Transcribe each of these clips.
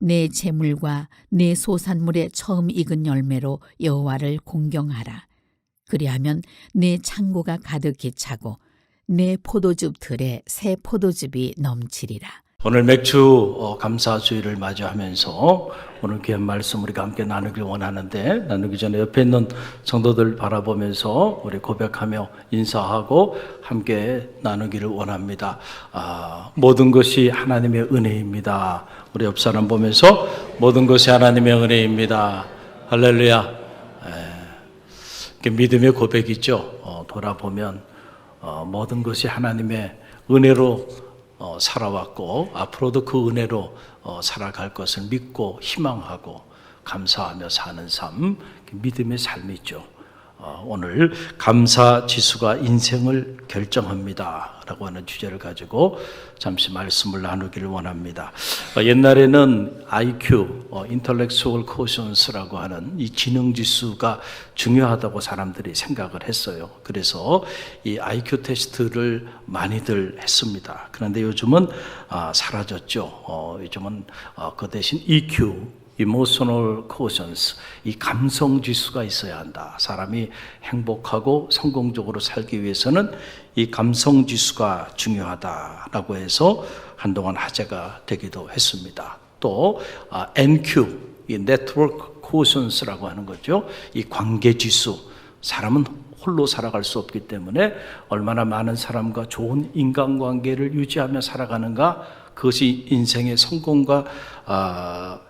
내 재물과 내 소산물의 처음 익은 열매로 여호와를 공경하라. 그리하면 내 창고가 가득히 차고 내 포도즙 들에 새 포도즙이 넘치리라. 오늘 맥주 감사주의를 맞이하면서 오늘 귀한 말씀 우리가 함께 나누길 원하는데, 나누기 전에 옆에 있는 성도들 바라보면서 우리 고백하며 인사하고 함께 나누기를 원합니다. 모든 것이 하나님의 은혜입니다. 우리 옆 사람 보면서 모든 것이 하나님의 은혜입니다. 할렐루야. 믿음의 고백이죠. 돌아보면 모든 것이 하나님의 은혜로 살아왔고 앞으로도 그 은혜로 살아갈 것을 믿고 희망하고 감사하며 사는 삶, 믿음의 삶이죠. 오늘 감사 지수가 인생을 결정합니다 라고 하는 주제를 가지고 잠시 말씀을 나누기를 원합니다. 옛날에는 IQ, Intellectual Quotients라고 하는 이 지능 지수가 중요하다고 사람들이 생각을 했어요. 그래서 이 IQ 테스트를 많이들 했습니다. 그런데 요즘은 사라졌죠. 요즘은 그 대신 EQ, Emotional Quotients, 이 감성 지수가 있어야 한다. 사람이 행복하고 성공적으로 살기 위해서는 이 감성 지수가 중요하다라고 해서 한동안 화제가 되기도 했습니다. 또 NQ, 이 Network Quotients라고 하는 거죠. 이 관계 지수, 사람은 홀로 살아갈 수 없기 때문에 얼마나 많은 사람과 좋은 인간관계를 유지하며 살아가는가, 그것이 인생의 성공과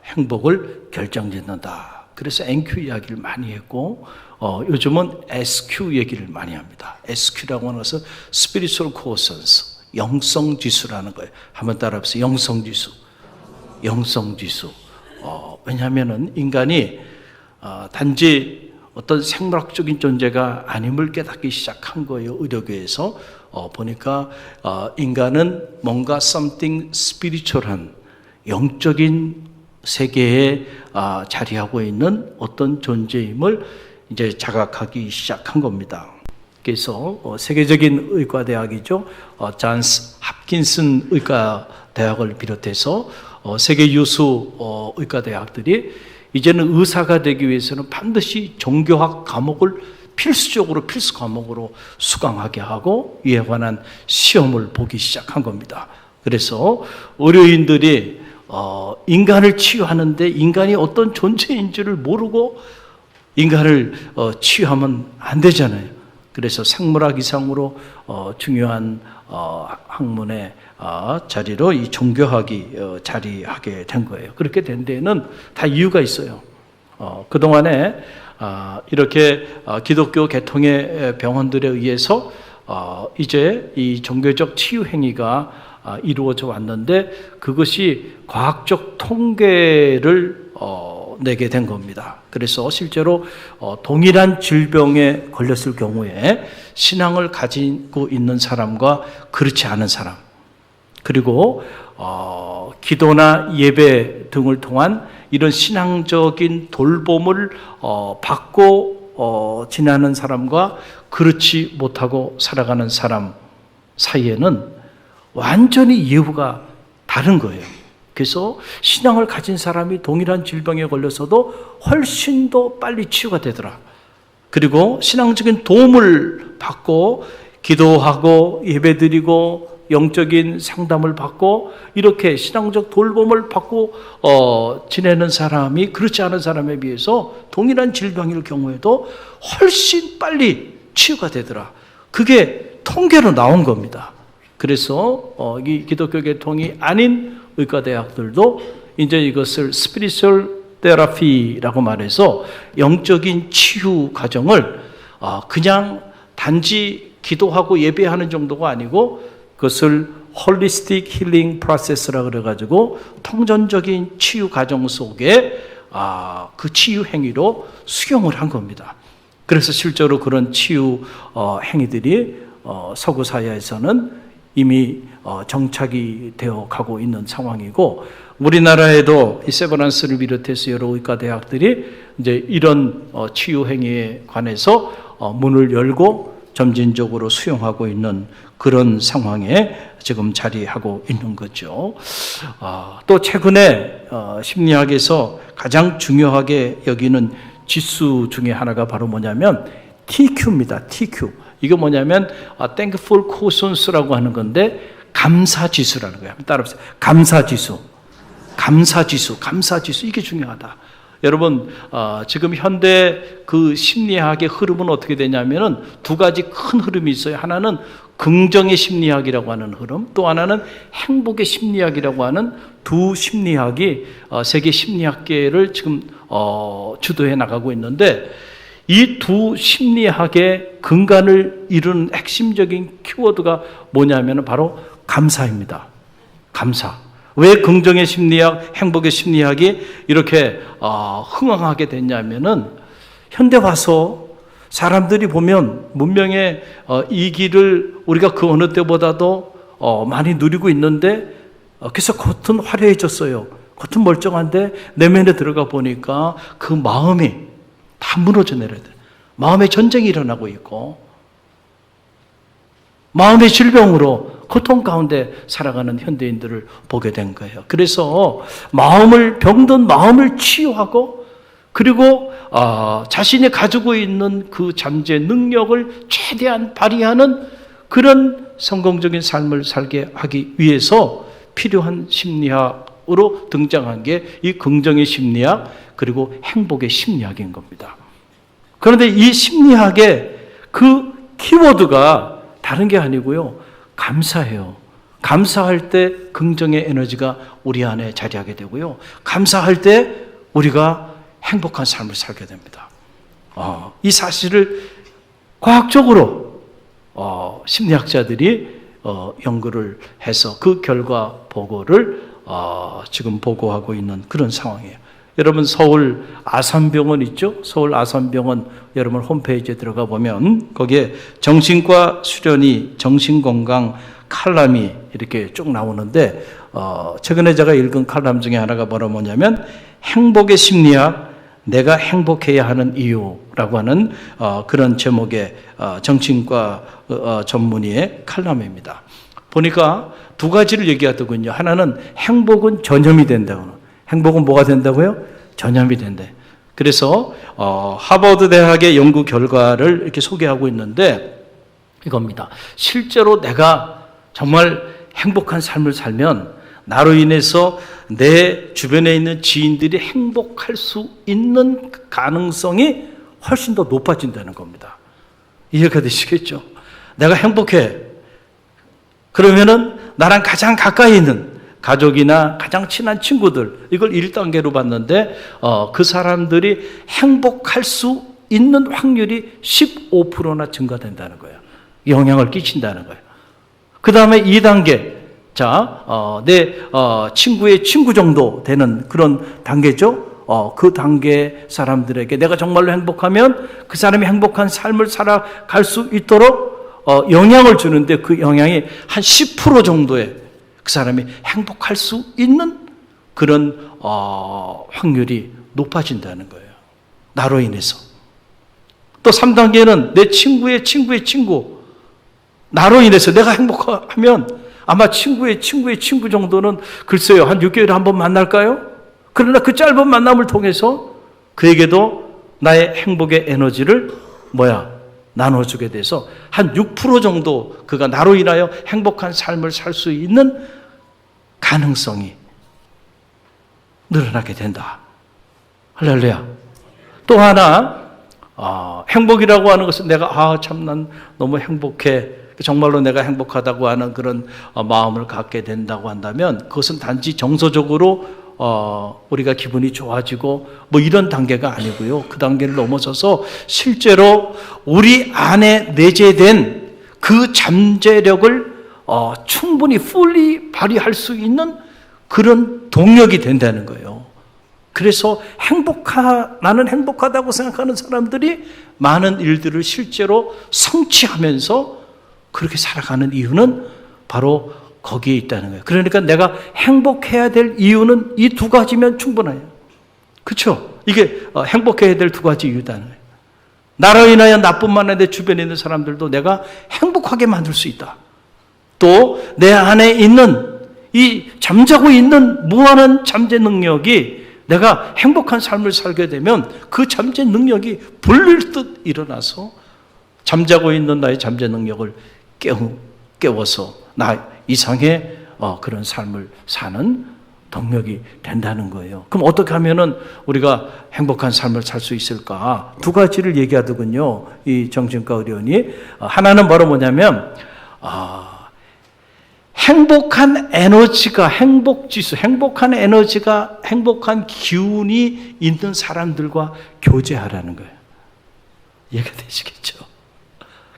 행복을 결정짓는다. 그래서 NQ 이야기를 많이 했고 요즘은 SQ 얘기를 많이 합니다. SQ라고 하는 것은 Spiritual Quotients, 영성지수라는 거예요. 한번 따라해보세요. 영성지수. 영성지수. 왜냐하면 인간이 단지 어떤 생물학적인 존재가 아님을 깨닫기 시작한 거예요. 의료계에서 보니까 인간은 뭔가 something spiritual한 영적인 세계에 자리하고 있는 어떤 존재임을 이제 자각하기 시작한 겁니다. 그래서 세계적인 의과대학이죠. 존스 홉킨슨 의과대학을 비롯해서 세계 유수 의과대학들이 이제는 의사가 되기 위해서는 반드시 종교학 과목을 필수적으로 필수 과목으로 수강하게 하고 이에 관한 시험을 보기 시작한 겁니다. 그래서 의료인들이 인간을 치유하는데 인간이 어떤 존재인지를 모르고 인간을 치유하면 안 되잖아요. 그래서 생물학 이상으로 중요한 학문의 자리로 이 종교학이 자리하게 된 거예요. 그렇게 된 데에는 다 이유가 있어요. 그동안에 이렇게 기독교 계통의 병원들에 의해서 이제 이 종교적 치유 행위가 이루어져 왔는데 그것이 과학적 통계를 내게 된 겁니다. 그래서 실제로 동일한 질병에 걸렸을 경우에 신앙을 가지고 있는 사람과 그렇지 않은 사람, 그리고 기도나 예배 등을 통한 이런 신앙적인 돌봄을 받고 지나는 사람과 그렇지 못하고 살아가는 사람 사이에는 완전히 이유가 다른 거예요. 그래서 신앙을 가진 사람이 동일한 질병에 걸려서도 훨씬 더 빨리 치유가 되더라. 그리고 신앙적인 도움을 받고 기도하고 예배드리고 영적인 상담을 받고 이렇게 신앙적 돌봄을 받고 지내는 사람이 그렇지 않은 사람에 비해서 동일한 질병일 경우에도 훨씬 빨리 치유가 되더라. 그게 통계로 나온 겁니다. 그래서 이 기독교 계통이 아닌 의과대학들도 이제 이것을 스피리추얼 테라피라고 말해서 영적인 치유 과정을 그냥 단지 기도하고 예배하는 정도가 아니고 그것을 홀리스틱 힐링 프로세스라고 그래가지고 통전적인 치유 과정 속에 그 치유 행위로 수용을 한 겁니다. 그래서 실제로 그런 치유 행위들이 서구 사회에서는 이미 정착이 되어 가고 있는 상황이고 우리나라에도 이 세브란스를 비롯해서 여러 의과대학들이 이제 이런 치유 행위에 관해서 문을 열고 점진적으로 수용하고 있는 그런 상황에 지금 자리하고 있는 거죠. 또 최근에 심리학에서 가장 중요하게 여기는 지수 중에 하나가 바로 뭐냐면 TQ입니다. TQ. 이게 뭐냐면 Thankful Quotients라고 하는 건데 감사지수라는 거예요. 한번 따라해보세요. 감사지수. 이게 중요하다. 여러분, 지금 현대 그 심리학의 흐름은 어떻게 되냐면은 두 가지 큰 흐름이 있어요. 하나는 긍정의 심리학이라고 하는 흐름, 또 하나는 행복의 심리학이라고 하는 두 심리학이 세계 심리학계를 지금 주도해 나가고 있는데, 이 두 심리학의 근간을 이루는 핵심적인 키워드가 뭐냐면 바로 감사입니다. 감사. 왜 긍정의 심리학, 행복의 심리학이 이렇게 흥황하게 됐냐면은 현대 와서 사람들이 보면 문명의 이 길을 우리가 그 어느 때보다도 많이 누리고 있는데, 그래서 겉은 화려해졌어요. 겉은 멀쩡한데 내면에 들어가 보니까 그 마음이 다 무너져 내려야 돼. 마음의 전쟁이 일어나고 있고 마음의 질병으로 고통 가운데 살아가는 현대인들을 보게 된 거예요. 그래서 병든 마음을 치유하고, 그리고 자신이 가지고 있는 그 잠재 능력을 최대한 발휘하는 그런 성공적인 삶을 살게 하기 위해서 필요한 심리학으로 등장한 게 이 긍정의 심리학, 그리고 행복의 심리학인 겁니다. 그런데 이 심리학의 그 키워드가 다른 게 아니고요, 감사해요. 감사할 때 긍정의 에너지가 우리 안에 자리하게 되고요, 감사할 때 우리가 행복한 삶을 살게 됩니다. 이 사실을 과학적으로 심리학자들이 연구를 해서 그 결과 보고를 지금 보고하고 있는 그런 상황이에요. 여러분, 서울 아산병원 있죠? 서울 아산병원 여러분 홈페이지에 들어가 보면 거기에 정신과 수련이 정신건강 칼럼이 이렇게 쭉 나오는데, 최근에 제가 읽은 칼럼 중에 하나가 뭐냐면 행복의 심리학, 내가 행복해야 하는 이유라고 하는 그런 제목의 정신과 전문의의 칼럼입니다. 보니까 두 가지를 얘기하더군요. 하나는 행복은 전염이 된다고. 행복은 뭐가 된다고요? 전염이 된대. 그래서 하버드 대학의 연구 결과를 이렇게 소개하고 있는데 이겁니다. 실제로 내가 정말 행복한 삶을 살면 나로 인해서 내 주변에 있는 지인들이 행복할 수 있는 가능성이 훨씬 더 높아진다는 겁니다. 이해가 되시겠죠? 내가 행복해. 그러면은 나랑 가장 가까이 있는 가족이나 가장 친한 친구들, 이걸 1단계로 봤는데 그 사람들이 행복할 수 있는 확률이 15%나 증가된다는 거예요. 영향을 끼친다는 거예요. 그 다음에 2단계, 내 친구의 친구 정도 되는 그런 단계죠. 그 단계 사람들에게 내가 정말로 행복하면 그 사람이 행복한 삶을 살아갈 수 있도록 영향을 주는데, 그 영향이 한 10% 정도의 그 사람이 행복할 수 있는 그런 확률이 높아진다는 거예요. 나로 인해서. 또 3단계는 내 친구의 친구의 친구. 나로 인해서 내가 행복하면 아마 친구의 친구 정도는 글쎄요, 한 6개월에 한 번 만날까요? 그러나 그 짧은 만남을 통해서 그에게도 나의 행복의 에너지를 나눠주게 돼서 한 6% 정도 그가 나로 인하여 행복한 삶을 살 수 있는 가능성이 늘어나게 된다. 할렐루야. 또 하나, 행복이라고 하는 것은 내가 참 난 너무 행복해, 정말로 내가 행복하다고 하는 그런 마음을 갖게 된다고 한다면 그것은 단지 정서적으로 우리가 기분이 좋아지고 이런 단계가 아니고요, 그 단계를 넘어서서 실제로 우리 안에 내재된 그 잠재력을 충분히 fully 발휘할 수 있는 그런 동력이 된다는 거예요. 그래서 나는 행복하다고 생각하는 사람들이 많은 일들을 실제로 성취하면서 그렇게 살아가는 이유는 바로 거기에 있다는 거예요. 그러니까 내가 행복해야 될 이유는 이 두 가지면 충분해요. 그렇죠? 이게 행복해야 될 두 가지 이유다는 거예요. 나로 인하여 나뿐만 아니라 내 주변에 있는 사람들도 내가 행복하게 만들 수 있다. 또 내 안에 있는 이 잠자고 있는 무한한 잠재 능력이 내가 행복한 삶을 살게 되면 그 잠재 능력이 불릴 듯 일어나서 잠자고 있는 나의 잠재 능력을 깨워서 나 이상의 그런 삶을 사는 동력이 된다는 거예요. 그럼 어떻게 하면은 우리가 행복한 삶을 살 수 있을까? 두 가지를 얘기하더군요. 이 정신과 의료원이. 하나는 바로 뭐냐면 행복한 에너지가, 행복지수, 행복한 에너지가, 행복한 기운이 있는 사람들과 교제하라는 거예요. 이해가 되시겠죠?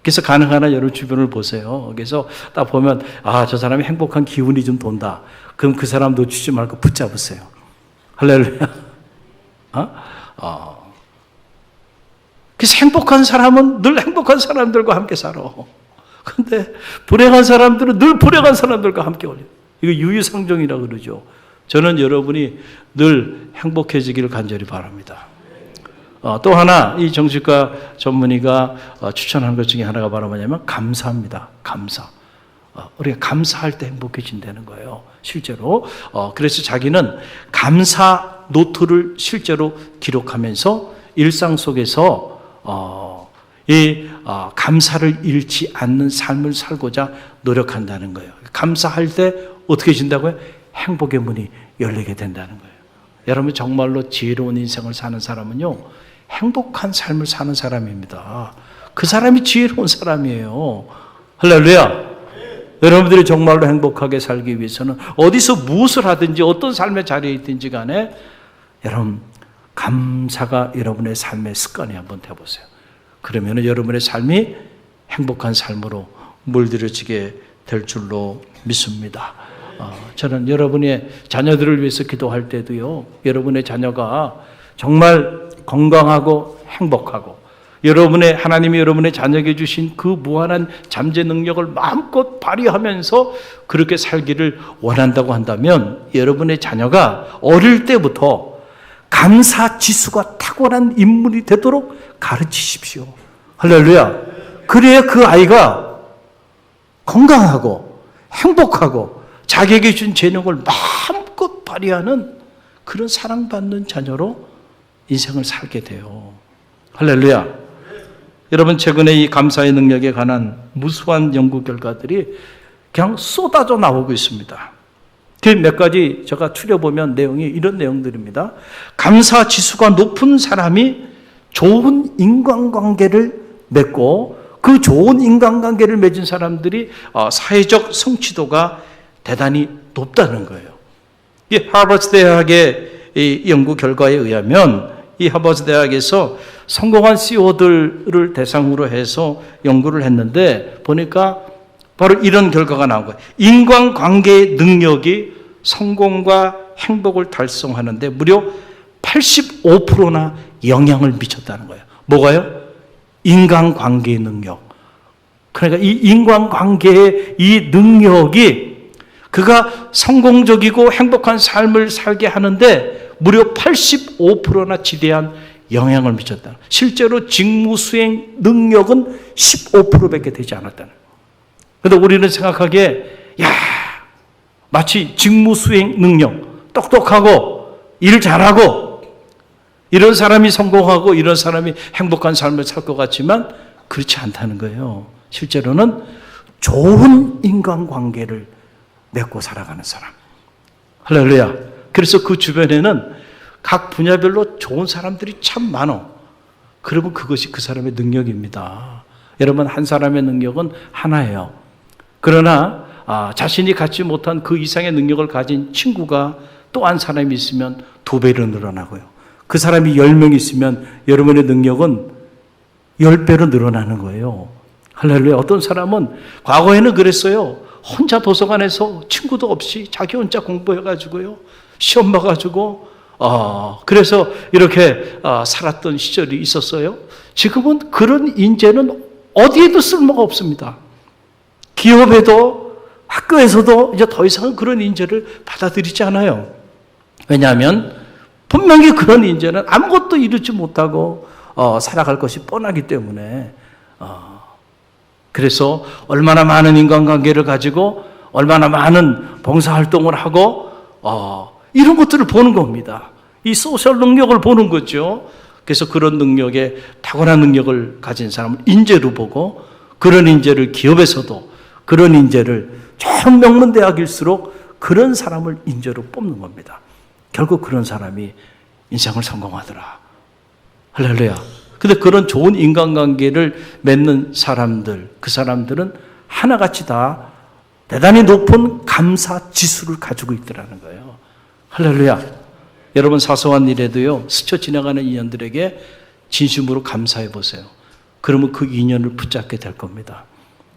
그래서 가능한 한 여러분 주변을 보세요. 그래서 딱 보면 저 사람이 행복한 기운이 좀 돈다. 그럼 그 사람 놓치지 말고 붙잡으세요. 할렐루야. 그래서 행복한 사람은 늘 행복한 사람들과 함께 살아. 근데 불행한 사람들은 늘 불행한 사람들과 함께 어울려요. 이거 유유상종이라고 그러죠. 저는 여러분이 늘 행복해지기를 간절히 바랍니다. 또 하나 이 정신과 전문의가 추천한 것 중에 하나가 바로 뭐냐면 감사입니다. 감사. 우리가 감사할 때 행복해진다는 거예요. 실제로. 그래서 자기는 감사 노트를 실제로 기록하면서 일상 속에서 감사를 잃지 않는 삶을 살고자 노력한다는 거예요. 감사할 때 어떻게 진다고요? 행복의 문이 열리게 된다는 거예요. 여러분 정말로 지혜로운 인생을 사는 사람은요, 행복한 삶을 사는 사람입니다. 그 사람이 지혜로운 사람이에요. 할렐루야. 여러분들이 정말로 행복하게 살기 위해서는 어디서 무엇을 하든지 어떤 삶의 자리에 있든지 간에 여러분 감사가 여러분의 삶의 습관이 한번 되어보세요. 그러면 여러분의 삶이 행복한 삶으로 물들여지게 될 줄로 믿습니다. 저는 여러분의 자녀들을 위해서 기도할 때도요, 여러분의 자녀가 정말 건강하고 행복하고 하나님이 여러분의 자녀에게 주신 그 무한한 잠재 능력을 마음껏 발휘하면서 그렇게 살기를 원한다고 한다면 여러분의 자녀가 어릴 때부터 감사 지수가 탁월한 인물이 되도록 가르치십시오. 할렐루야. 그래야 그 아이가 건강하고 행복하고 자기에게 준 재능을 마음껏 발휘하는 그런 사랑받는 자녀로 인생을 살게 돼요. 할렐루야. 여러분 최근에 이 감사의 능력에 관한 무수한 연구 결과들이 그냥 쏟아져 나오고 있습니다. 그 몇 가지 제가 추려보면 내용이 이런 내용들입니다. 감사 지수가 높은 사람이 좋은 인간관계를 맺고 그 좋은 인간관계를 맺은 사람들이 사회적 성취도가 대단히 높다는 거예요. 이 하버드 대학의 이 연구 결과에 의하면 이 하버드 대학에서 성공한 CEO들을 대상으로 해서 연구를 했는데 보니까 바로 이런 결과가 나온 거예요. 인간관계의 능력이 성공과 행복을 달성하는데 무려 85%나 영향을 미쳤다는 거예요. 뭐가요? 인간관계의 능력. 그러니까 이 인간관계의 이 능력이 그가 성공적이고 행복한 삶을 살게 하는데 무려 85%나 지대한 영향을 미쳤다. 실제로 직무수행 능력은 15%밖에 되지 않았다는. 그런데 우리는 생각하기에 마치 직무수행 능력, 똑똑하고 일 잘하고 이런 사람이 성공하고 이런 사람이 행복한 삶을 살 것 같지만 그렇지 않다는 거예요. 실제로는 좋은 인간관계를 맺고 살아가는 사람. 할렐루야. 그래서 그 주변에는 각 분야별로 좋은 사람들이 참 많아. 그러면 그것이 그 사람의 능력입니다. 여러분 한 사람의 능력은 하나예요. 그러나 자신이 갖지 못한 그 이상의 능력을 가진 친구가 또 한 사람이 있으면 2배로 늘어나고요. 그 사람이 10명 있으면 여러분의 능력은 10배로 늘어나는 거예요. 할렐루야. 어떤 사람은 과거에는 그랬어요. 혼자 도서관에서 친구도 없이 자기 혼자 공부해가지고요. 시험 봐가지고 그래서 이렇게 살았던 시절이 있었어요. 지금은 그런 인재는 어디에도 쓸모가 없습니다. 기업에도 학교에서도 이제 더 이상 그런 인재를 받아들이지 않아요. 왜냐하면 분명히 그런 인재는 아무것도 이루지 못하고 살아갈 것이 뻔하기 때문에 그래서 얼마나 많은 인간관계를 가지고 얼마나 많은 봉사활동을 하고 이런 것들을 보는 겁니다. 이 소셜 능력을 보는 거죠. 그래서 그런 능력에 탁월한 능력을 가진 사람을 인재로 보고 그런 인재를 기업에서도 그런 인재를 좀 명문대학일수록 그런 사람을 인재로 뽑는 겁니다. 결국 그런 사람이 인생을 성공하더라. 할렐루야. 근데 그런 좋은 인간관계를 맺는 사람들, 그 사람들은 하나같이 다 대단히 높은 감사 지수를 가지고 있더라는 거예요. 할렐루야. 여러분 사소한 일에도요, 스쳐 지나가는 인연들에게 진심으로 감사해 보세요. 그러면 그 인연을 붙잡게 될 겁니다.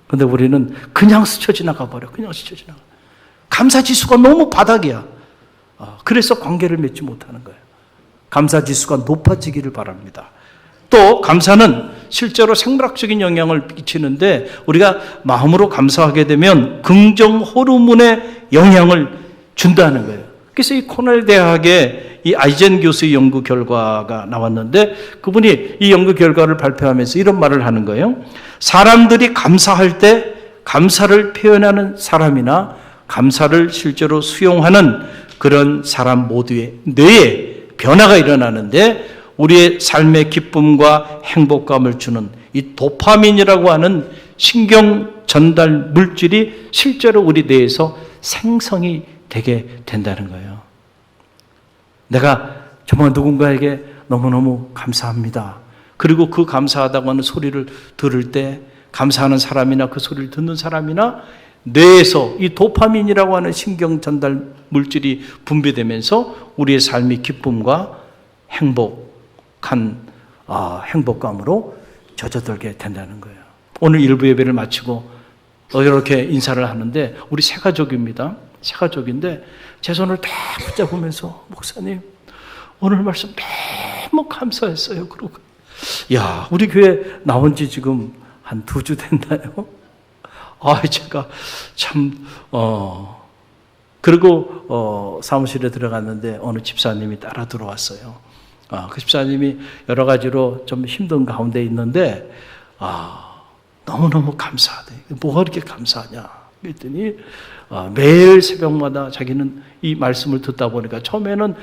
근데 우리는 그냥 스쳐 지나가 버려. 그냥 스쳐 지나가. 감사 지수가 너무 바닥이야. 그래서 관계를 맺지 못하는 거예요. 감사 지수가 높아지기를 바랍니다. 또 감사는 실제로 생물학적인 영향을 끼치는데 우리가 마음으로 감사하게 되면 긍정 호르몬의 영향을 준다는 거예요. 그래서 이 코넬 대학의 이 아이젠 교수의 연구 결과가 나왔는데 그분이 이 연구 결과를 발표하면서 이런 말을 하는 거예요. 사람들이 감사할 때 감사를 표현하는 사람이나 감사를 실제로 수용하는 그런 사람 모두의 뇌에 변화가 일어나는데 우리의 삶의 기쁨과 행복감을 주는 이 도파민이라고 하는 신경 전달 물질이 실제로 우리 뇌에서 생성이 되게 된다는 거예요. 내가 정말 누군가에게 너무너무 감사합니다. 그리고 그 감사하다고 하는 소리를 들을 때 감사하는 사람이나 그 소리를 듣는 사람이나 뇌에서 이 도파민이라고 하는 신경 전달 물질이 분비되면서 우리의 삶이 기쁨과 행복감으로 젖어들게 된다는 거예요. 오늘 일부 예배를 마치고 이렇게 인사를 하는데 우리 세 가족입니다. 세 가족인데 제 손을 딱 붙잡으면서 목사님 오늘 말씀 너무 감사했어요. 그러고 야 우리 교회 나온 지 지금 한 2주 됐나요? 제가 참 그리고 사무실에 들어갔는데 어느 집사님이 따라 들어왔어요. 그 집사님이 여러 가지로 좀 힘든 가운데 있는데 너무너무 감사하대. 뭐가 그렇게 감사하냐? 그랬더니 매일 새벽마다 자기는 이 말씀을 듣다 보니까 처음에는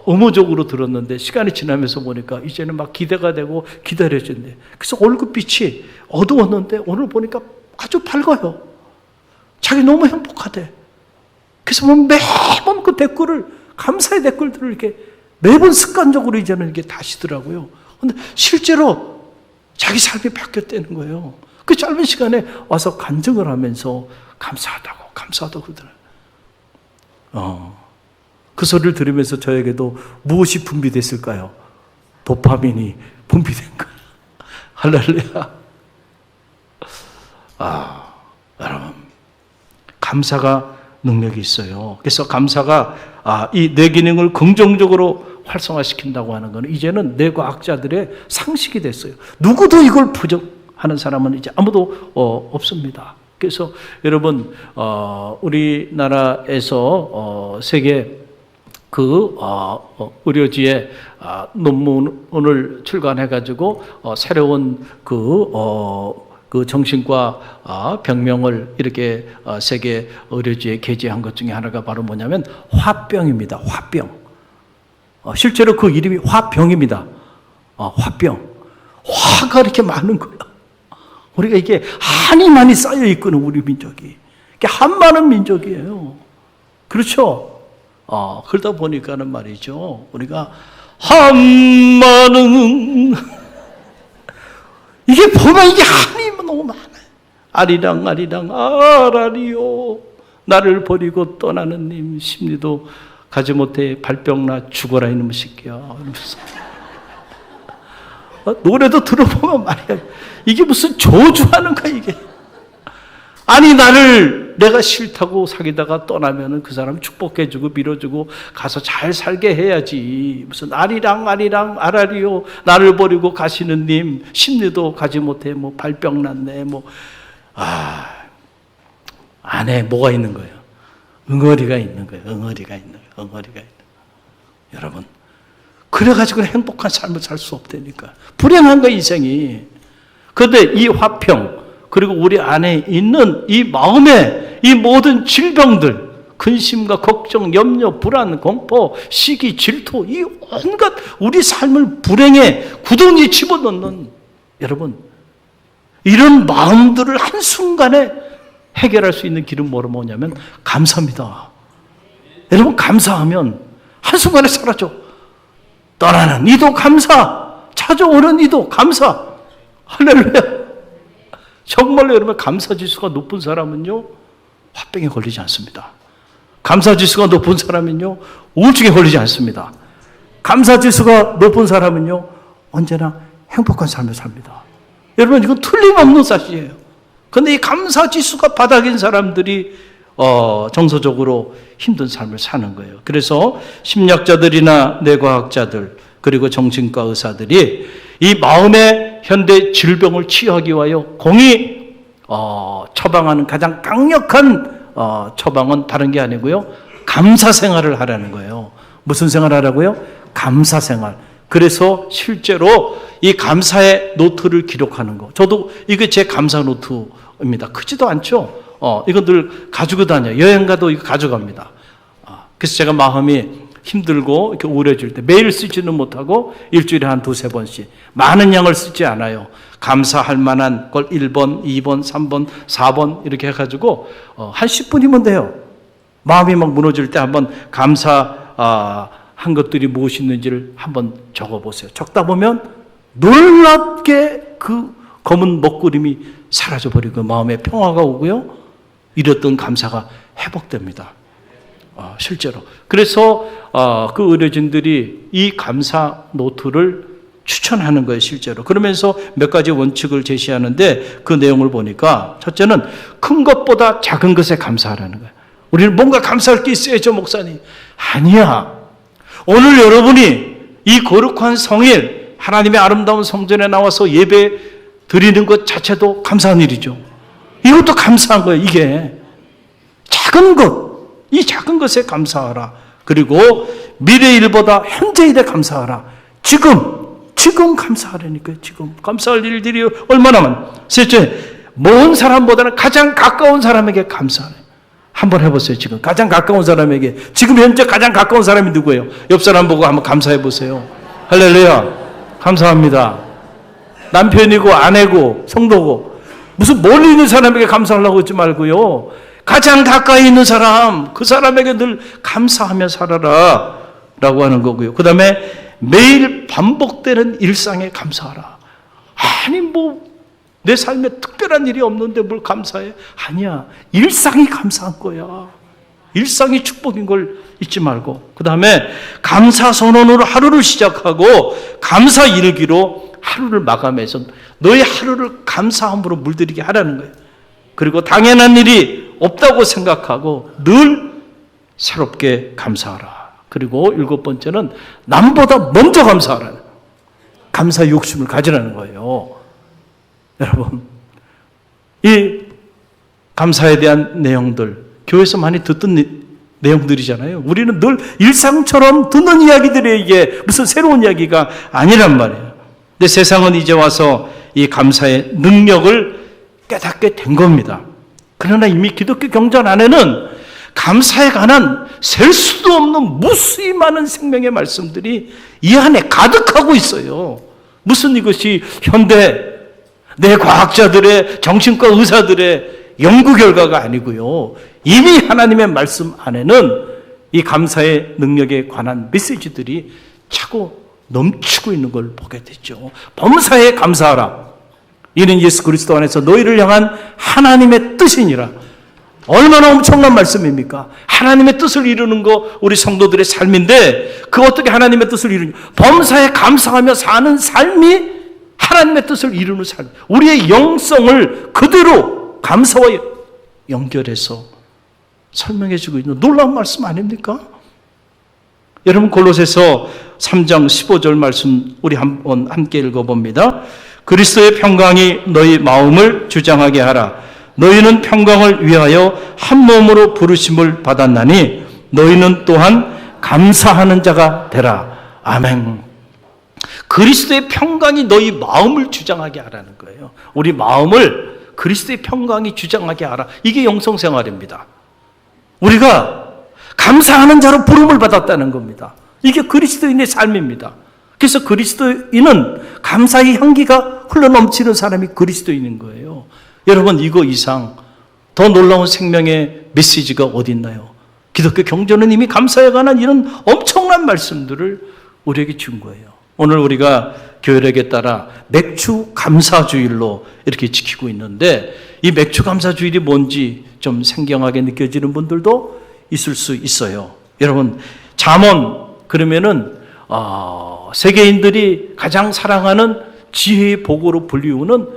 의무적으로 들었는데 시간이 지나면서 보니까 이제는 막 기대가 되고 기다려진대. 그래서 얼굴빛이 어두웠는데 오늘 보니까 아주 밝아요. 자기 너무 행복하대. 그래서 매번 그 댓글을 감사의 댓글들을 이렇게 매번 습관적으로 이제는 이렇게 다시더라고요. 근데 실제로 자기 삶이 바뀌었다는 거예요. 그 짧은 시간에 와서 간증을 하면서 감사하다고 그러더라고요. 그 소리를 들으면서 저에게도 무엇이 분비됐을까요? 도파민이 분비된 거예요. 할렐루야. 여러분, 감사가 능력이 있어요. 그래서 감사가 이 뇌 기능을 긍정적으로 활성화시킨다고 하는 것은 이제는 뇌과학자들의 상식이 됐어요. 누구도 이걸 부정하는 사람은 이제 아무도 없습니다. 그래서 여러분 우리나라에서 세계 의료지에 논문을 출간해가지고 새로운 그 정신과 병명을 이렇게 세계 의료지에 게재한 것 중에 하나가 바로 뭐냐면 화병입니다. 화병. 실제로 그 이름이 화병입니다. 화병. 화가 이렇게 많은 거야. 우리가 이게 한이 많이 쌓여 있거든, 우리 민족이. 이게 한 많은 민족이에요. 그렇죠? 그러다 보니까는 말이죠. 우리가 한 많은 이게 보면 이게 한이 너무 많아요. 아리랑 아라리요. 나를 버리고 떠나는 님 심리도 가지 못해 발병나 죽어라 이놈의 새끼야. 이러면서 노래도 들어보면 말이야. 이게 무슨 저주하는 거야 이게. 아니 내가 싫다고 사귀다가 떠나면은 그 사람 축복해주고 밀어주고 가서 잘 살게 해야지. 무슨 아리랑 아라리요. 나를 버리고 가시는 님 심리도 가지 못해 뭐 발병났네 뭐. 안에 뭐가 있는 거예요? 응어리가 있는 거예요. 응어리가 있는 거예요. 여러분, 그래가지고 행복한 삶을 살 수 없다니까. 불행한 거 인생이. 그런데 이 화평, 그리고 우리 안에 있는 이 마음의 이 모든 질병들, 근심과 걱정, 염려, 불안, 공포, 시기, 질투, 이 온갖 우리 삶을 불행에 구덩이에 집어넣는, 여러분, 이런 마음들을 한순간에 해결할 수 있는 길은 뭐냐면 감사입니다. 여러분, 감사하면 한순간에 사라져. 떠나는 이도 감사, 찾아오는 이도 감사. 할렐루야. 정말로 여러분, 감사지수가 높은 사람은요, 화병에 걸리지 않습니다. 감사지수가 높은 사람은요, 우울증에 걸리지 않습니다. 감사지수가 높은 사람은요, 언제나 행복한 삶을 삽니다. 여러분, 이건 틀림없는 사실이에요. 그런데 이 감사지수가 바닥인 사람들이 정서적으로 힘든 삶을 사는 거예요. 그래서 심리학자들이나 뇌과학자들, 그리고 정신과 의사들이 이 마음의 현대 질병을 치유하기 위하여 공히 처방하는 가장 강력한 처방은 다른 게 아니고요, 감사 생활을 하라는 거예요. 무슨 생활 하라고요? 감사 생활. 그래서 실제로 이 감사의 노트를 기록하는 거. 저도 이게 제 감사 노트입니다. 크지도 않죠? 이거 늘 가지고 다녀요. 여행 가도 이거 가져갑니다. 그래서 제가 마음이 힘들고 이렇게 우울해질 때 매일 쓰지는 못하고 일주일에 한 두세 번씩 많은 양을 쓰지 않아요. 감사할 만한 걸 1번, 2번, 3번, 4번 이렇게 해가지고 한 10분이면 돼요. 마음이 막 무너질 때 한번 감사한 것들이 무엇이 있는지를 한번 적어보세요. 적다 보면 놀랍게 그 검은 먹구름이 사라져버리고 마음에 평화가 오고요, 잃었던 감사가 회복됩니다. 실제로. 그래서 그 의료진들이 이 감사 노트를 추천하는 거예요, 실제로. 그러면서 몇 가지 원칙을 제시하는데 그 내용을 보니까 첫째는 큰 것보다 작은 것에 감사하라는 거예요. 우리는 뭔가 감사할 게 있어야죠, 목사님. 아니야. 오늘 여러분이 이 거룩한 성일, 하나님의 아름다운 성전에 나와서 예배 드리는 것 자체도 감사한 일이죠. 이것도 감사한 거예요, 이게. 작은 것, 이 작은 것에 감사하라. 그리고 미래 일보다 현재 일에 감사하라. 지금 감사하라니까요. 지금 감사할 일들이 얼마나 많아요. 셋째, 먼 사람보다는 가장 가까운 사람에게 감사하라. 한번 해보세요. 지금 가장 가까운 사람에게, 지금 현재 가장 가까운 사람이 누구예요? 옆 사람 보고 한번 감사해 보세요. 할렐루야. 감사합니다. 남편이고 아내고 성도고 무슨 멀리 있는 사람에게 감사하려고 하지 말고요, 가장 가까이 있는 사람, 그 사람에게 늘 감사하며 살아라 라고 하는 거고요. 그 다음에 매일 반복되는 일상에 감사하라. 아니 내 삶에 특별한 일이 없는데 뭘 감사해? 아니야. 일상이 감사한 거야. 일상이 축복인 걸 잊지 말고. 그 다음에 감사 선언으로 하루를 시작하고 감사 일기로 하루를 마감해서 너의 하루를 감사함으로 물들이게 하라는 거예요. 그리고 당연한 일이 없다고 생각하고 늘 새롭게 감사하라. 그리고 7번째는 남보다 먼저 감사하라. 감사 욕심을 가지라는 거예요. 여러분, 이 감사에 대한 내용들, 교회에서 많이 듣던 내용들이잖아요. 우리는 늘 일상처럼 듣는 이야기들이 이게 무슨 새로운 이야기가 아니란 말이에요. 근데 세상은 이제 와서 이 감사의 능력을 깨닫게 된 겁니다. 그러나 이미 기독교 경전 안에는 감사에 관한 셀 수도 없는 무수히 많은 생명의 말씀들이 이 안에 가득하고 있어요. 무슨 이것이 현대 뇌과학자들의, 정신과 의사들의 연구 결과가 아니고요, 이미 하나님의 말씀 안에는 이 감사의 능력에 관한 메시지들이 차고 넘치고 있는 걸 보게 되죠. 범사에 감사하라. 이는 예수 그리스도 안에서 너희를 향한 하나님의 뜻이니라. 얼마나 엄청난 말씀입니까? 하나님의 뜻을 이루는 거 우리 성도들의 삶인데, 그 어떻게 하나님의 뜻을 이루냐? 범사에 감사하며 사는 삶이 하나님의 뜻을 이루는 삶. 우리의 영성을 그대로 감사와 연결해서 설명해주고 있는 놀라운 말씀 아닙니까? 여러분, 골로새서 3장 15절 말씀 우리 한번 함께 읽어봅니다. 그리스도의 평강이 너희 마음을 주장하게 하라. 너희는 평강을 위하여 한 몸으로 부르심을 받았나니 너희는 또한 감사하는 자가 되라. 아멘. 그리스도의 평강이 너희 마음을 주장하게 하라는 거예요. 우리 마음을 그리스도의 평강이 주장하게 하라. 이게 영성생활입니다. 우리가 감사하는 자로 부름을 받았다는 겁니다. 이게 그리스도인의 삶입니다. 그래서 그리스도인은 감사의 향기가 흘러넘치는 사람이 그리스도인인 거예요. 여러분, 이거 이상 더 놀라운 생명의 메시지가 어디 있나요? 기독교 경전은 이미 감사에 관한 이런 엄청난 말씀들을 우리에게 준 거예요. 오늘 우리가 교회력에 따라 맥주 감사주일로 이렇게 지키고 있는데, 이 맥주 감사주일이 뭔지 좀 생경하게 느껴지는 분들도 있을 수 있어요. 여러분, 잠언 그러면은 세계인들이 가장 사랑하는 지혜의 보고로 불리우는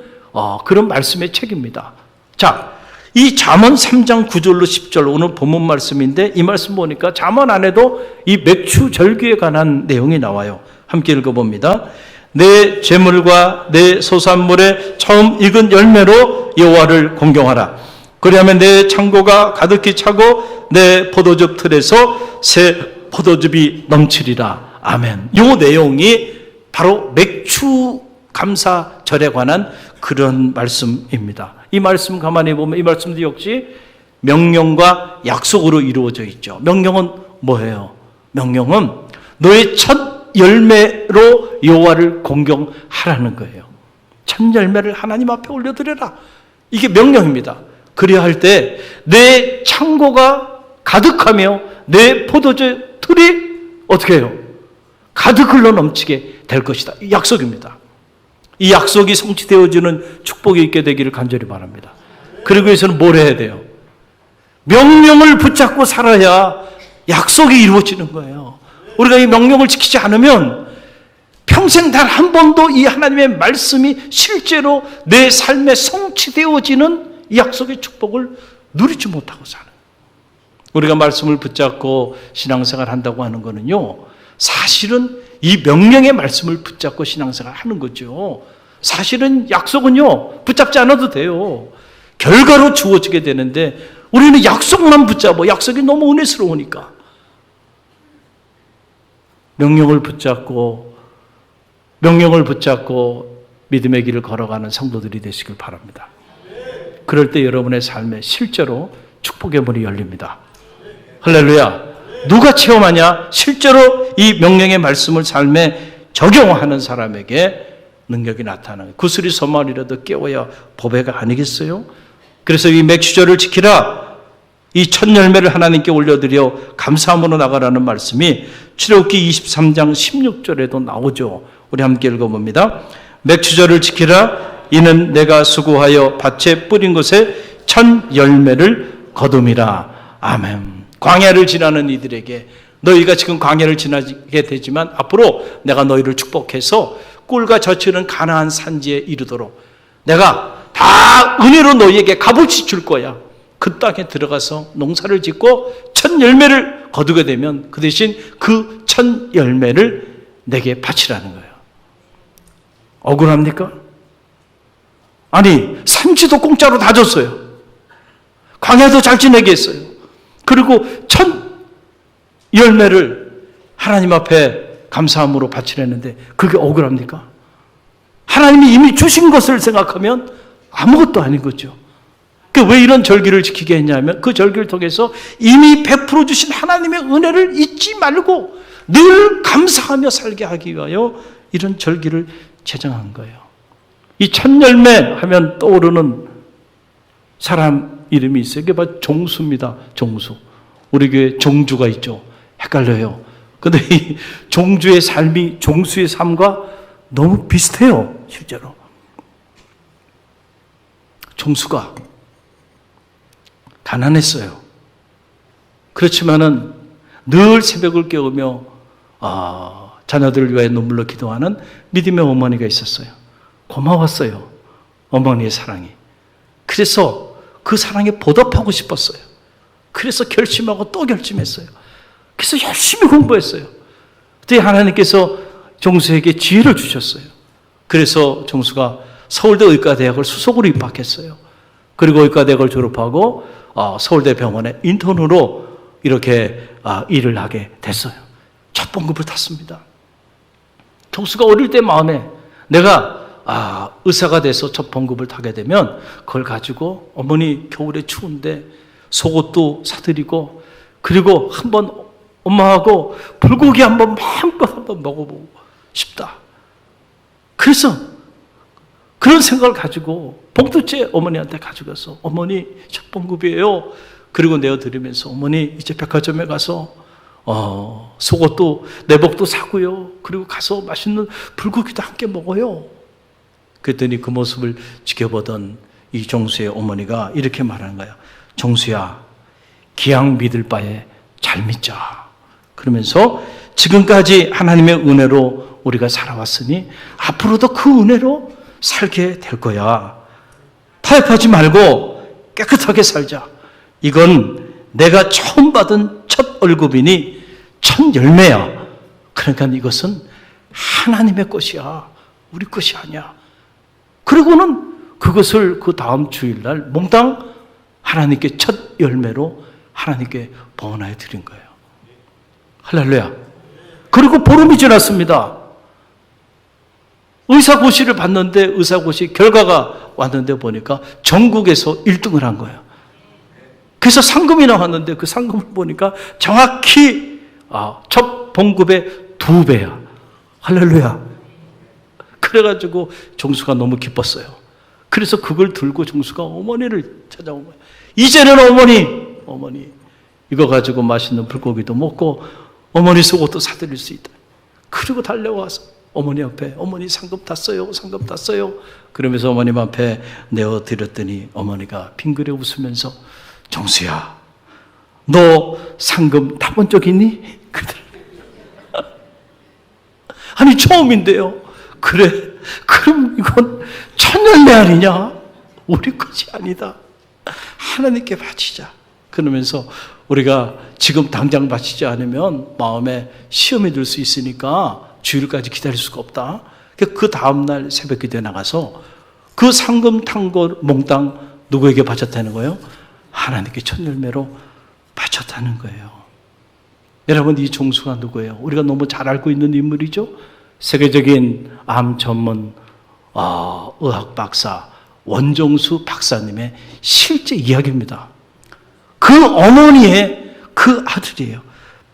그런 말씀의 책입니다. 자, 이 잠언 3장 9절로 10절 오늘 본문 말씀인데, 이 말씀 보니까 잠언 안에도 이 맥주 절기에 관한 내용이 나와요. 함께 읽어봅니다. 내 재물과 내 소산물의 처음 익은 열매로 여호와를 공경하라. 그리하면 내 창고가 가득히 차고 내 포도즙 틀에서 새 포도즙이 넘치리라. 아멘. 이 내용이 바로 맥주 감사절에 관한 그런 말씀입니다. 이 말씀 가만히 보면 이 말씀도 역시 명령과 약속으로 이루어져 있죠. 명령은 뭐예요? 명령은 너의 첫 열매로 여호와를 공경하라는 거예요. 첫 열매를 하나님 앞에 올려드려라. 이게 명령입니다. 그래야 할 때 내 창고가 가득하며 내 포도주 틀이 어떻게 해요? 가득 흘러 넘치게 될 것이다. 이 약속입니다. 이 약속이 성취되어지는 축복이 있게 되기를 간절히 바랍니다. 그리고 위해서는 뭘 해야 돼요? 명령을 붙잡고 살아야 약속이 이루어지는 거예요. 우리가 이 명령을 지키지 않으면 평생 단 한 번도 이 하나님의 말씀이 실제로 내 삶에 성취되어지는 이 약속의 축복을 누리지 못하고 사는 거예요. 우리가 말씀을 붙잡고 신앙생활 한다고 하는 거는요, 사실은 이 명령의 말씀을 붙잡고 신앙생활 하는 거죠. 사실은 약속은요, 붙잡지 않아도 돼요. 결과로 주어지게 되는데 우리는 약속만 붙잡아. 약속이 너무 은혜스러우니까. 명령을 붙잡고 믿음의 길을 걸어가는 성도들이 되시길 바랍니다. 그럴 때 여러분의 삶에 실제로 축복의 문이 열립니다. 할렐루야. 누가 체험하냐? 실제로 이 명령의 말씀을 삶에 적용하는 사람에게 능력이 나타나는, 구슬이 서말이라도 깨워야 보배가 아니겠어요? 그래서 이 맥주절을 지키라. 이 첫 열매를 하나님께 올려드려 감사함으로 나가라는 말씀이 출애굽기 23장 16절에도 나오죠. 우리 함께 읽어봅니다. 맥주절을 지키라. 이는 내가 수고하여 밭에 뿌린 것에 첫 열매를 거둠이라. 아멘. 광야를 지나는 이들에게, 너희가 지금 광야를 지나게 되지만 앞으로 내가 너희를 축복해서 꿀과 젖히는 가나안 산지에 이르도록 내가 다 은혜로 너희에게 값없이 줄 거야. 그 땅에 들어가서 농사를 짓고 첫 열매를 거두게 되면 그 대신 그 첫 열매를 내게 바치라는 거예요. 억울합니까? 아니, 산지도 공짜로 다 줬어요. 광야도 잘 지내게 했어요. 그리고 첫 열매를 하나님 앞에 감사함으로 바치려는데 그게 억울합니까? 하나님이 이미 주신 것을 생각하면 아무것도 아닌 거죠. 왜 이런 절기를 지키게 했냐면 그 절기를 통해서 이미 베풀어 주신 하나님의 은혜를 잊지 말고 늘 감사하며 살게 하기 위하여 이런 절기를 제정한 거예요. 이 첫 열매 하면 떠오르는 사람 이름이 있어요. 이게 바로 종수입니다. 종수. 우리 교회 종주가 있죠. 헷갈려요. 근데 이 종주의 삶이 종수의 삶과 너무 비슷해요. 실제로. 종수가 가난했어요. 그렇지만은 늘 새벽을 깨우며 자녀들을 위하여 눈물로 기도하는 믿음의 어머니가 있었어요. 고마웠어요. 어머니의 사랑이. 그래서 그 사랑에 보답하고 싶었어요. 그래서 결심하고 또 결심했어요. 그래서 열심히 공부했어요. 그때 하나님께서 종수에게 지혜를 주셨어요. 그래서 종수가 서울대 의과대학을 수석으로 입학했어요. 그리고 의과대학을 졸업하고 서울대 병원에 인턴으로 이렇게 일을 하게 됐어요. 첫 봉급을 탔습니다. 종수가 어릴 때 마음에 내가 의사가 돼서 첫 봉급을 타게 되면 그걸 가지고 어머니 겨울에 추운데 속옷도 사드리고, 그리고 한번 엄마하고 불고기 한번 마음껏 한번 먹어보고 싶다. 그래서 그런 생각을 가지고 봉투째 어머니한테 가져가서 어머니 첫 봉급이에요. 그리고 내어드리면서 어머니 이제 백화점에 가서 속옷도 내복도 사고요. 그리고 가서 맛있는 불고기도 함께 먹어요. 그랬더니 그 모습을 지켜보던 이 종수의 어머니가 이렇게 말하는 거야. 종수야, 기왕 믿을 바에 잘 믿자. 그러면서 지금까지 하나님의 은혜로 우리가 살아왔으니 앞으로도 그 은혜로 살게 될 거야. 타협하지 말고 깨끗하게 살자. 이건 내가 처음 받은 첫 월급이니 첫 열매야. 그러니까 이것은 하나님의 것이야. 우리 것이 아니야. 그리고는 그것을 그 다음 주일날 몽땅 하나님께 첫 열매로 하나님께 봉헌하여 드린 거예요. 할렐루야. 그리고 보름이 지났습니다. 의사고시를 봤는데 의사고시 결과가 왔는데 보니까 전국에서 1등을 한 거예요. 그래서 상금이 나왔는데 그 상금을 보니까 정확히 첫 봉급의 2배야. 할렐루야. 그래가지고 종수가 너무 기뻤어요. 그래서 그걸 들고 종수가 어머니를 찾아온 거예요. 이제는 어머니 이거 가지고 맛있는 불고기도 먹고 어머니 속옷도 사드릴 수 있다. 그리고 달려와서 어머니 앞에 어머니 상금 땄어요. 그러면서 어머님 앞에 내어드렸더니 어머니가 빙그레 웃으면서 종수야, 너 상금 타본 적 있니? 아니 처음인데요. 그래, 그럼 이건 천열매 아니냐? 우리 것이 아니다. 하나님께 바치자. 그러면서 우리가 지금 당장 바치지 않으면 마음에 시험이 들 수 있으니까 주일까지 기다릴 수가 없다. 그 다음날 새벽 기도에 나가서 그 상금 탄 거 몽땅 누구에게 바쳤다는 거예요? 하나님께 첫 열매로 바쳤다는 거예요. 여러분, 이 종수가 누구예요? 우리가 너무 잘 알고 있는 인물이죠. 세계적인 암 전문 의학 박사 원종수 박사님의 실제 이야기입니다. 그 어머니의 그 아들이에요.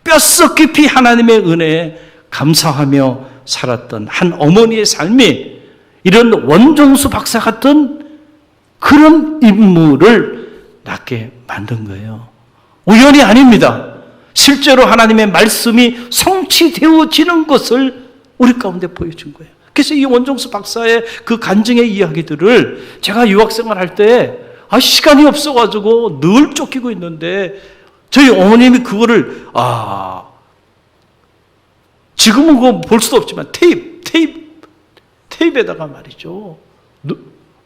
뼛속 깊이 하나님의 은혜에 감사하며 살았던 한 어머니의 삶이 이런 원종수 박사 같은 그런 인물을 낳게 만든 거예요. 우연이 아닙니다. 실제로 하나님의 말씀이 성취되어지는 것을 우리 가운데 보여준 거예요. 그래서 이 원종수 박사의 그 간증의 이야기들을 제가 유학생활 할 때 시간이 없어가지고 늘 쫓기고 있는데 저희 어머님이 그거를 지금은 그거 볼 수도 없지만 테이프에다가 말이죠.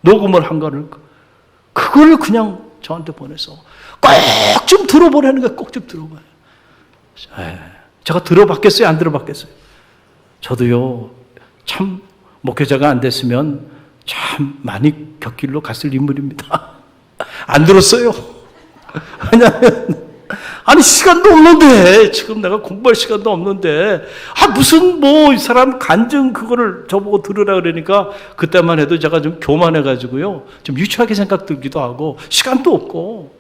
녹음을 한 거를 그거를 그냥 저한테 보내서 꼭 좀 들어보라는 거예요. 꼭 좀 들어봐요. 제가 들어봤겠어요? 안 들어봤겠어요? 저도요, 참 목회자가 안 됐으면 참 많이 곁길로 갔을 인물입니다. 안 들었어요. 왜냐하면 시간도 없는데, 지금 내가 공부할 시간도 없는데, 무슨 이 사람 간증 그거를 저보고 들으라 그러니까 그때만 해도 제가 좀 교만해가지고요, 좀 유치하게 생각 들기도 하고 시간도 없고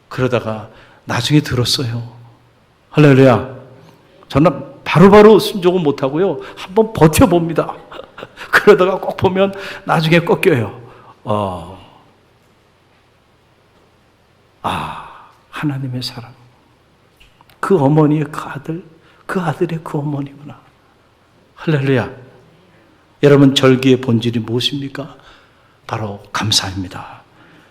그러다가 나중에 들었어요. 할렐루야. 저는 바로바로 순종은 못하고요, 한번 버텨봅니다. 그러다가 꼭 보면 나중에 꺾여요. 하나님의 사랑. 그 어머니의 그 아들, 그 아들의 그 어머니구나. 할렐루야. 여러분, 절기의 본질이 무엇입니까? 바로 감사입니다.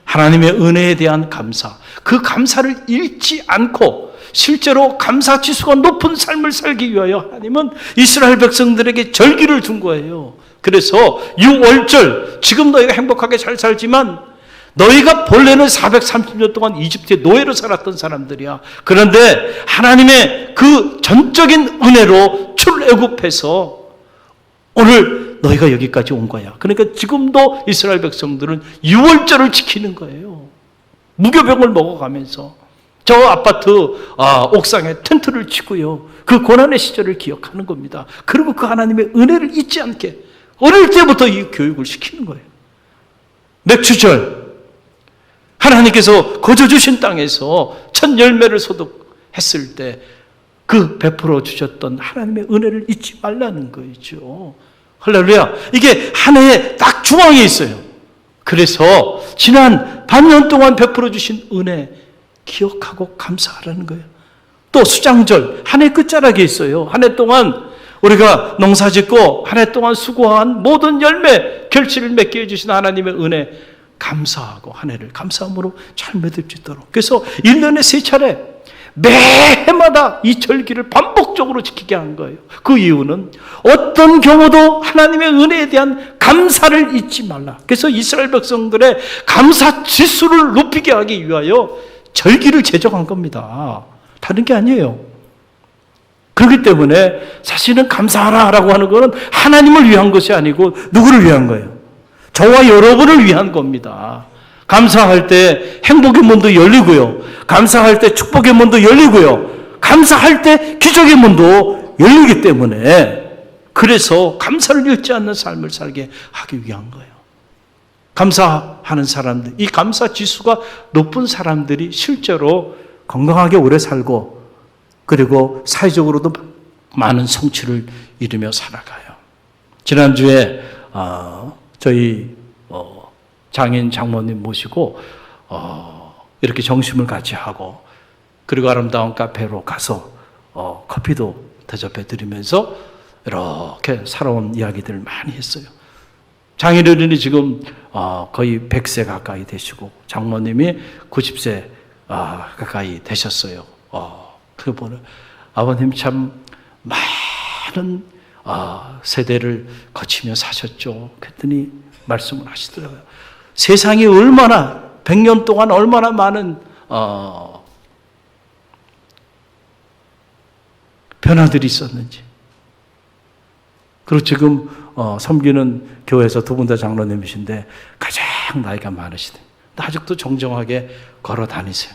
하나님의 은혜에 대한 감사. 그 감사를 잃지 않고 실제로 감사 지수가 높은 삶을 살기 위하여 하나님은 이스라엘 백성들에게 절기를 준 거예요. 그래서 6월절, 지금 너희가 행복하게 잘 살지만 너희가 본래는 430년 동안 이집트의 노예로 살았던 사람들이야. 그런데 하나님의 그 전적인 은혜로 출애굽해서 오늘 너희가 여기까지 온 거야. 그러니까 지금도 이스라엘 백성들은 6월절을 지키는 거예요. 무교병을 먹어가면서 저 아파트 옥상에 텐트를 치고요, 그 고난의 시절을 기억하는 겁니다. 그리고 그 하나님의 은혜를 잊지 않게 어릴 때부터 이 교육을 시키는 거예요. 맥추절, 하나님께서 거저 주신 땅에서 첫 열매를 소득했을 때 그 베풀어 주셨던 하나님의 은혜를 잊지 말라는 거죠. 할렐루야. 이게 한 해에 딱 중앙에 있어요. 그래서 지난 반년 동안 베풀어 주신 은혜 기억하고 감사하라는 거예요. 또 수장절, 한 해 끝자락에 있어요. 한 해 동안 우리가 농사 짓고 한 해 동안 수고한 모든 열매, 결실을 맺게 해주신 하나님의 은혜 감사하고 한 해를 감사함으로 잘 맺을 수 있도록. 그래서 1년에 3차례 매해마다 이 절기를 반복적으로 지키게 한 거예요. 그 이유는 어떤 경우도 하나님의 은혜에 대한 감사를 잊지 말라. 그래서 이스라엘 백성들의 감사 지수를 높이게 하기 위하여 절기를 제정한 겁니다. 다른 게 아니에요. 그렇기 때문에 사실은 감사하라라고 하는 것은 하나님을 위한 것이 아니고 누구를 위한 거예요? 저와 여러분을 위한 겁니다. 감사할 때 행복의 문도 열리고요. 감사할 때 축복의 문도 열리고요. 감사할 때 기적의 문도 열리기 때문에 그래서 감사를 잃지 않는 삶을 살게 하기 위한 거예요. 감사하는 사람들, 이 감사 지수가 높은 사람들이 실제로 건강하게 오래 살고 그리고 사회적으로도 많은 성취를 이루며 살아가요. 지난주에 저희 장인 장모님 모시고 이렇게 점심을 같이 하고 그리고 아름다운 카페로 가서 커피도 대접해 드리면서 이렇게 살아온 이야기들을 많이 했어요. 장인어른이 지금 거의 100세 가까이 되시고 장모님이 90세 가까이 되셨어요. 그 보는 아버님 참 많은 세대를 거치며 사셨죠. 그랬더니 말씀을 하시더라고요. 세상이 얼마나 100년 동안 얼마나 많은 변화들이 있었는지. 그리고 지금 섬기는 교회에서 두 분 다 장로님이신데 가장 나이가 많으시대. 아직도 정정하게 걸어 다니세요.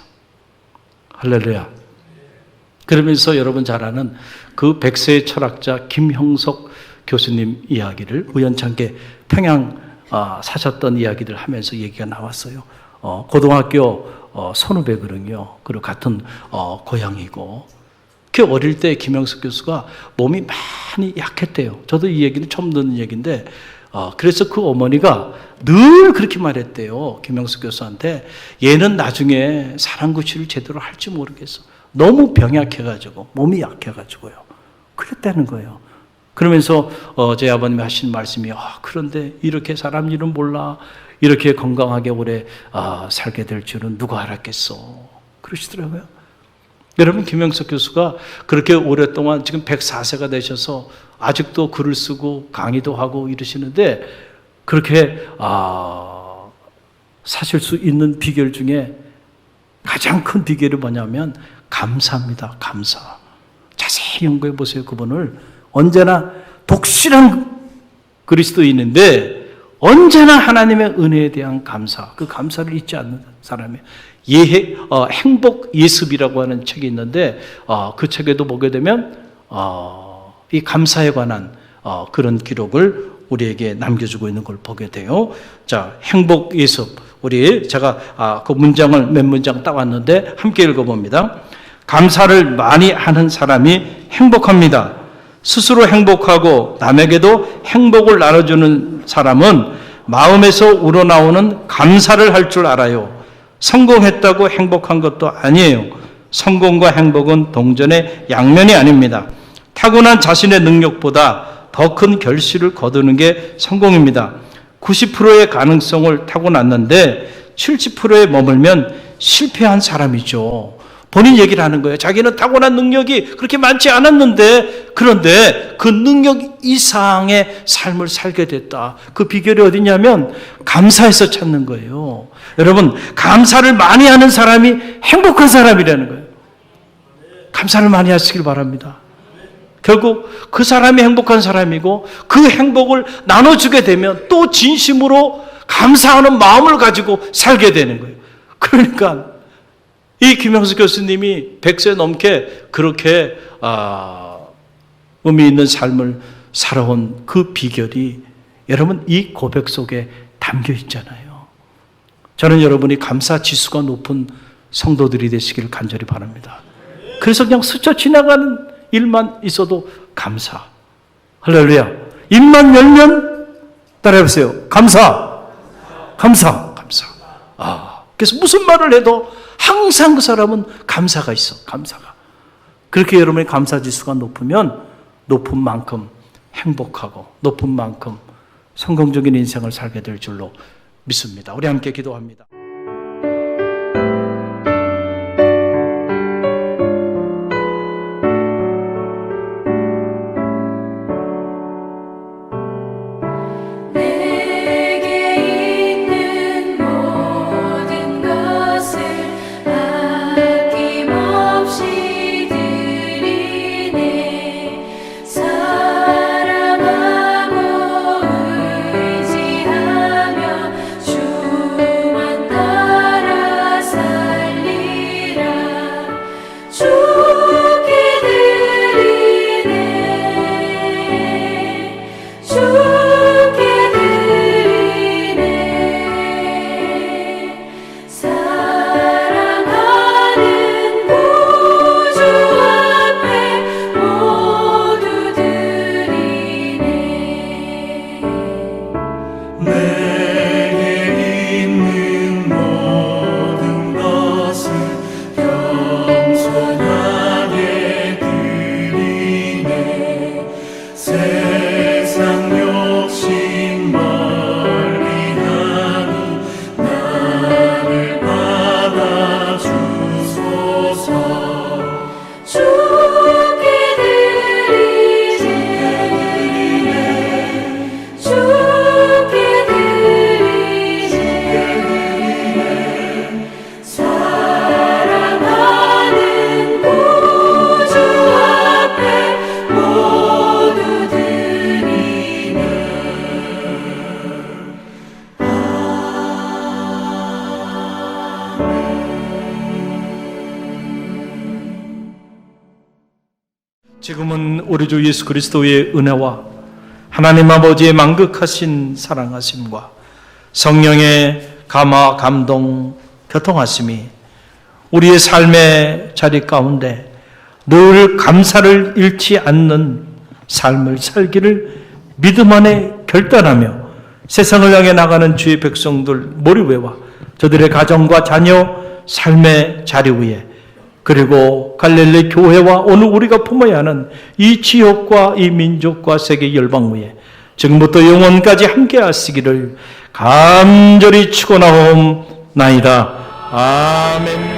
할렐루야. 그러면서 여러분 잘 아는 그 100세의 철학자 김형석 교수님 이야기를 우연찮게 평양 사셨던 이야기를 하면서 얘기가 나왔어요. 고등학교 선후배거든요. 그리고 같은 고향이고. 그 어릴 때 김형석 교수가 몸이 많이 약했대요. 저도 이 얘기는 처음 듣는 얘기인데 그래서 그 어머니가 늘 그렇게 말했대요. 김형석 교수한테 얘는 나중에 사랑구실을 제대로 할지 모르겠어. 너무 병약해가지고 몸이 약해가지고요. 그랬다는 거예요. 그러면서 제 아버님이 하신 말씀이 그런데 이렇게 사람 일은 몰라. 이렇게 건강하게 오래 살게 될 줄은 누가 알았겠어. 그러시더라고요. 여러분 김영석 교수가 그렇게 오랫동안 지금 104세가 되셔서 아직도 글을 쓰고 강의도 하고 이러시는데 그렇게 사실 수 있는 비결 중에 가장 큰 비결이 뭐냐면 감사입니다. 감사. 자세히 연구해 보세요. 그분을 언제나 독실한 그리스도인인데 언제나 하나님의 은혜에 대한 감사, 그 감사를 잊지 않는 사람이에요. 행복 예습이라고 하는 책이 있는데 그 책에도 보게 되면 이 감사에 관한 그런 기록을 우리에게 남겨주고 있는 걸 보게 돼요. 자, 행복 예습. 제가 그 문장을 몇 문장 따왔는데 함께 읽어봅니다. 감사를 많이 하는 사람이 행복합니다. 스스로 행복하고 남에게도 행복을 나눠주는 사람은 마음에서 우러나오는 감사를 할 줄 알아요. 성공했다고 행복한 것도 아니에요. 성공과 행복은 동전의 양면이 아닙니다. 타고난 자신의 능력보다 더 큰 결실을 거두는 게 성공입니다. 90%의 가능성을 타고났는데 70%에 머물면 실패한 사람이죠. 본인 얘기를 하는 거예요. 자기는 타고난 능력이 그렇게 많지 않았는데 그런데 그 능력 이상의 삶을 살게 됐다. 그 비결이 어디냐면 감사해서 찾는 거예요. 여러분 감사를 많이 하는 사람이 행복한 사람이라는 거예요. 감사를 많이 하시길 바랍니다. 결국 그 사람이 행복한 사람이고 그 행복을 나눠주게 되면 또 진심으로 감사하는 마음을 가지고 살게 되는 거예요. 그러니까 이 김형수 교수님이 100세 넘게 그렇게 의미 있는 삶을 살아온 그 비결이 여러분, 이 고백 속에 담겨 있잖아요. 저는 여러분이 감사 지수가 높은 성도들이 되시기를 간절히 바랍니다. 그래서 그냥 스쳐 지나가는 일만 있어도 감사. 할렐루야. 입만 열면 따라해보세요. 감사. 감사. 감사. 그래서 무슨 말을 해도 항상 그 사람은 감사가 있어. 감사가. 그렇게 여러분의 감사 지수가 높으면 높은 만큼 행복하고 높은 만큼 성공적인 인생을 살게 될 줄로 믿습니다. 우리 함께 기도합니다. 지금은 우리 주 예수 그리스도의 은혜와 하나님 아버지의 만극하신 사랑하심과 성령의 감화, 감동, 교통하심이 우리의 삶의 자리 가운데 늘 감사를 잃지 않는 삶을 살기를 믿음 안에 결단하며 세상을 향해 나가는 주의 백성들 머리위와 저들의 가정과 자녀, 삶의 자리 위에 그리고 갈릴리 교회와 오늘 우리가 품어야 하는 이 지역과 이 민족과 세계 열방 위에 지금부터 영원까지 함께 하시기를 간절히 축원하옵나이다. 아멘.